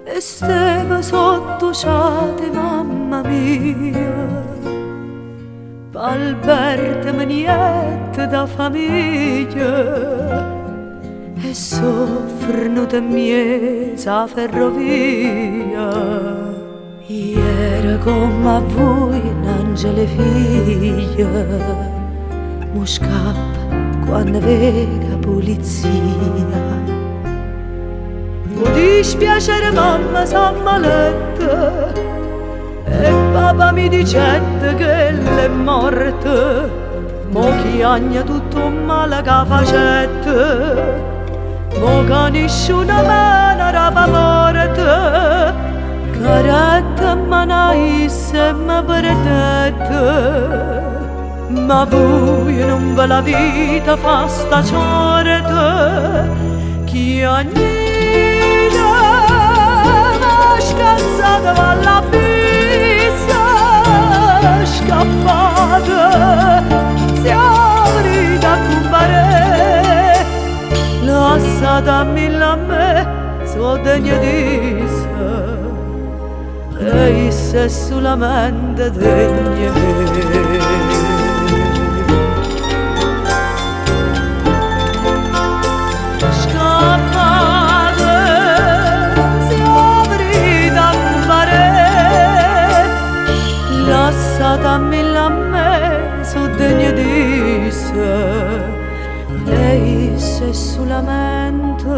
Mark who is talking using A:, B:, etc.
A: e stava sotto ciate, mamma mia, palberte maniette da famiglia, e soffrono da miesa ferrovia. Ieri come a voi un angelo figlia, mi scappa quando vega polizia. Mi dispiacere mamma s'ammaletta e papà mi dicette che l'è morta. Mo chi agna tutto male che facette, mo che nessuna mano rapa morte, caretta manaisse mi perdette. Ma voi non ve la vita fa sta ciorte, chi agnina m'ha scansata dalla pista, scappata, siamo venuti a compare, lasciata mille a me, so degna di sé, e se solamente degna me. Dammi la me, so degna di sé, e se solamente